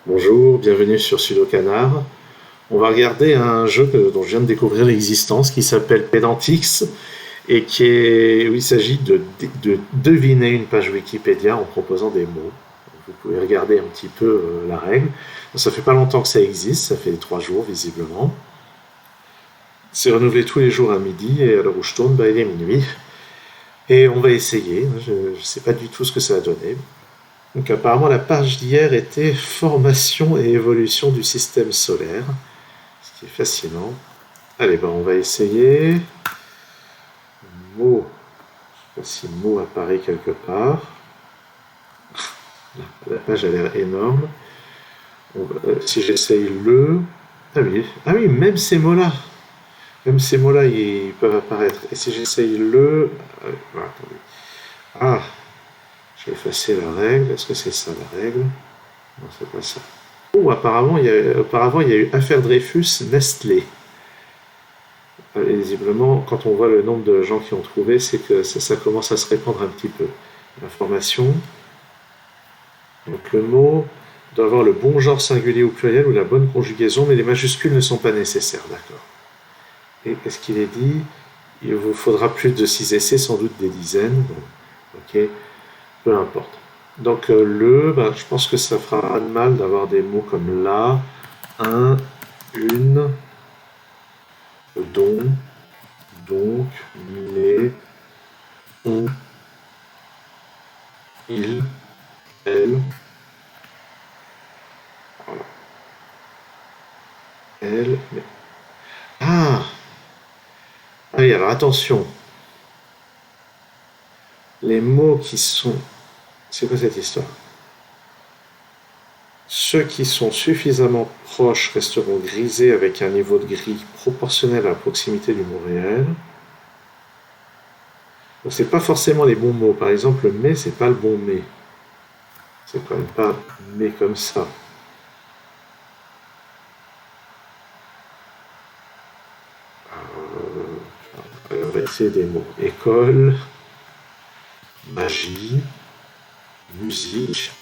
Bonjour, bienvenue sur Sudo Canard. On va regarder un jeu dont je viens de découvrir l'existence qui s'appelle Pedantix et où il s'agit de deviner une page Wikipédia en proposant des mots. Vous pouvez regarder un petit peu la règle. Ça fait pas longtemps que ça existe, ça fait 3 jours visiblement. C'est renouvelé tous les jours à midi et à l'heure où je tourne, il est minuit. Et on va essayer. Je ne sais pas du tout ce que ça va donner. Donc apparemment la page d'hier était formation et évolution du système solaire, ce qui est fascinant. Allez, on va essayer. Mot. Je ne sais pas si mot apparaît quelque part. La page a l'air énorme. Si j'essaye le... Ah oui, même ces mots-là. Même ces mots-là, ils peuvent apparaître. Et si j'essaye le... attendez. Ah, je vais effacer la règle. Est-ce que c'est ça la règle? Non, c'est pas ça. Oh, auparavant, il y a eu Affaire Dreyfus, Nestlé. Et visiblement, quand on voit le nombre de gens qui ont trouvé, c'est que ça commence à se répandre un petit peu. L'information. Donc le mot doit avoir le bon genre singulier ou pluriel ou la bonne conjugaison, mais les majuscules ne sont pas nécessaires, d'accord. Et qu'est-ce qu'il est dit? Il vous faudra plus de 6 essais, sans doute des dizaines. Bon, ok, peu importe. Donc je pense que ça fera de mal d'avoir des mots comme là, un, une, dont, donc, les, on, il, elle, voilà, elle, mais... Ah! Ah oui, alors attention, les mots qui sont... C'est quoi cette histoire? Ceux qui sont suffisamment proches resteront grisés avec un niveau de gris proportionnel à la proximité du mot réel. Donc c'est pas forcément les bons mots. Par exemple, mais, c'est pas le bon mais. C'est quand même pas mais comme ça. On va essayer des mots. École, magie, musique,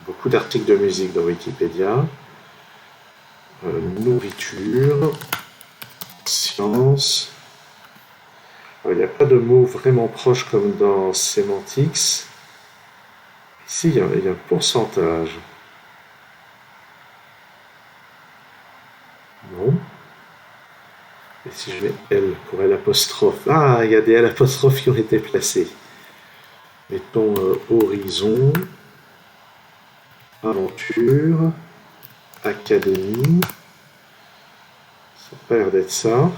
beaucoup d'articles de musique dans Wikipédia, nourriture, science. Il n'y a pas de mots vraiment proches comme dans Semantics. Ici, il y a un pourcentage. Non. Et si je mets L pour L apostrophe. Ah, il y a des L apostrophes qui ont été placés. Mettons horizon, aventure, académie. Ça n'a pas l'air d'être ça.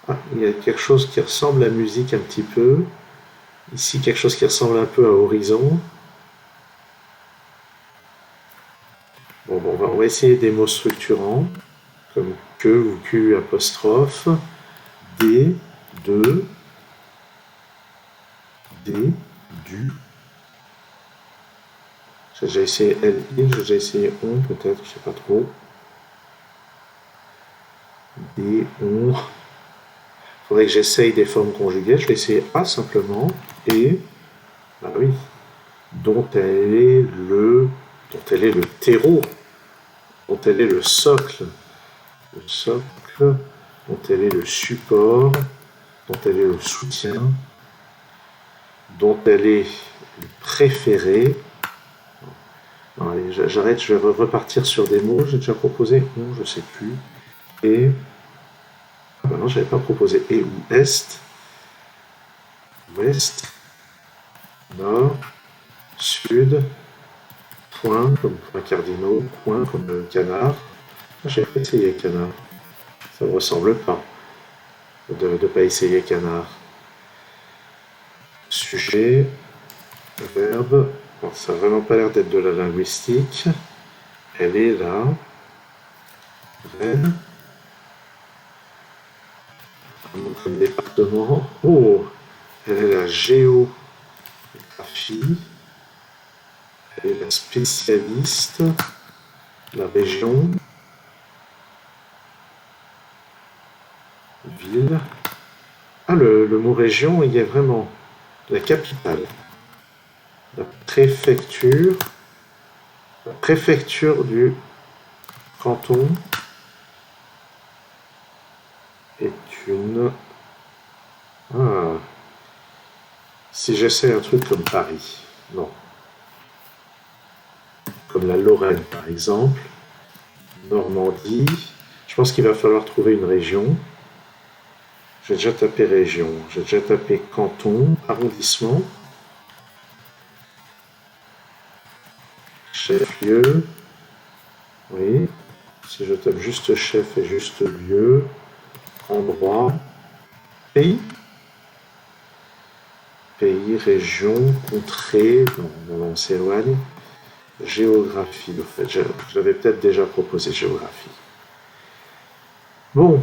Ah, il y a quelque chose qui ressemble à musique un petit peu. Ici, quelque chose qui ressemble un peu à horizon. Bon, on va essayer des mots structurants, comme que ou Q apostrophe, D, de, D, du. J'ai déjà essayé L, il, j'ai déjà essayé on, peut-être, je sais pas trop. D, on. Faudrait que j'essaye des formes conjuguées. Je vais essayer A simplement. Et, bah oui, dont elle est le terreau, dont elle est le socle, dont elle est le support, dont elle est le soutien, dont elle est le préféré. Non, allez, j'arrête, je vais repartir sur des mots. J'ai déjà proposé on, je sais plus. Et, ah bah non, j'avais pas proposé et ou est, ouest, nord, sud, point comme point cardinaux, point comme canard. Ah, j'ai pas essayé canard. Ça me ressemble pas de ne pas essayer canard. Sujet, verbe. Bon, ça n'a vraiment pas l'air d'être de la linguistique. Elle est là. Rennes. Comme département. Oh, elle est la géographie. Elle est la spécialiste. La région. Ville. Ah, le mot région, il y a vraiment la capitale. La préfecture du canton est une... Ah, si j'essaie un truc comme Paris, non. Comme la Lorraine, par exemple, Normandie, je pense qu'il va falloir trouver une région. J'ai déjà tapé région, j'ai déjà tapé canton, arrondissement, chef-lieu, oui. Si je tape juste chef et juste lieu, endroit, pays, pays, région, contrée, non, on s'éloigne. Géographie, en fait, je l'avais peut-être déjà proposé, géographie. Bon,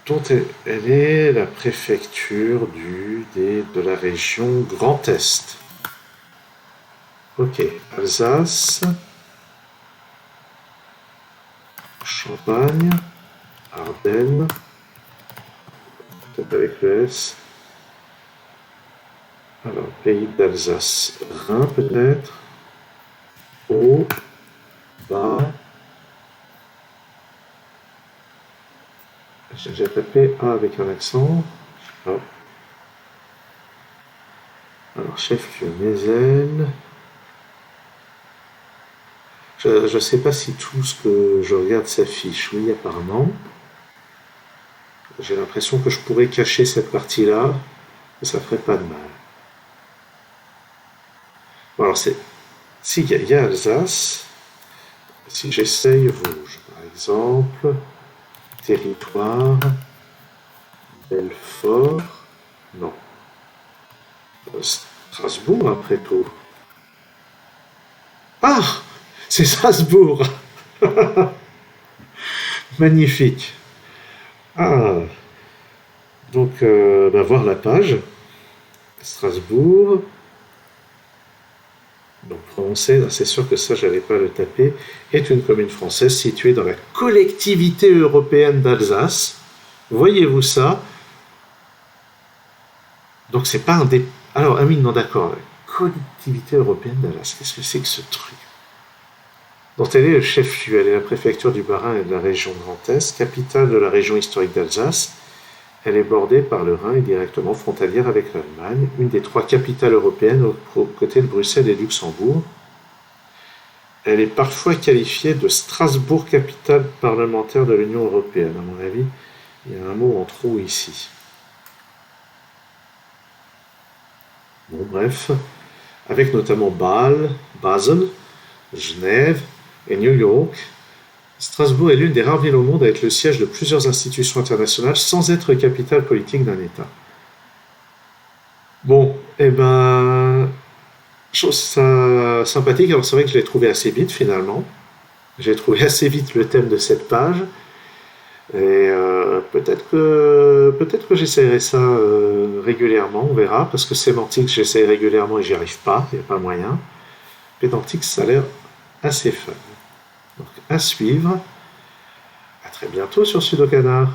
dont elle est la préfecture de la région Grand Est. Ok, Alsace, Champagne, Ardennes, peut-être avec le S. Alors, pays d'Alsace, Rhin peut-être, haut, bas. J'ai déjà tapé A avec un accent. Je sais pas. Alors, chef-lieu, Mézel. Je ne sais pas si tout ce que je regarde s'affiche. Oui, apparemment. J'ai l'impression que je pourrais cacher cette partie-là, mais ça ferait pas de mal. Bon, alors, si, il y a Alsace. Si j'essaye Vosges, par exemple, territoire, Belfort, non. Strasbourg, après tout. Ah, c'est Strasbourg. Magnifique. Ah, donc, voir la page. Strasbourg. Donc prononcé, c'est sûr que ça, j'allais pas le taper, est une commune française située dans la collectivité européenne d'Alsace. Voyez-vous ça? Donc c'est pas un des... Alors, ah oui, non, d'accord. La collectivité européenne d'Alsace, qu'est-ce que c'est que ce truc? Donc elle est le chef-lieu, elle est la préfecture du Bas-Rhin et de la région Grand Est, capitale de la région historique d'Alsace. Elle est bordée par le Rhin et directement frontalière avec l'Allemagne, une des 3 capitales européennes aux côtés de Bruxelles et Luxembourg. Elle est parfois qualifiée de Strasbourg, capitale parlementaire de l'Union européenne. À mon avis, il y a un mot en trop ici. Bon, bref, avec notamment Bâle, Basel, Genève et New York, Strasbourg est l'une des rares villes au monde à être le siège de plusieurs institutions internationales sans être capitale politique d'un État. Bon, eh ben, chose ça sympathique. Alors c'est vrai que je l'ai trouvé assez vite finalement. J'ai trouvé assez vite le thème de cette page. Et peut-être que j'essaierai ça régulièrement, on verra, parce que sémantique j'essaie régulièrement et j'y arrive pas, il n'y a pas moyen. Pédantique, ça a l'air assez fun. Donc à suivre. À très bientôt sur Sudokanar.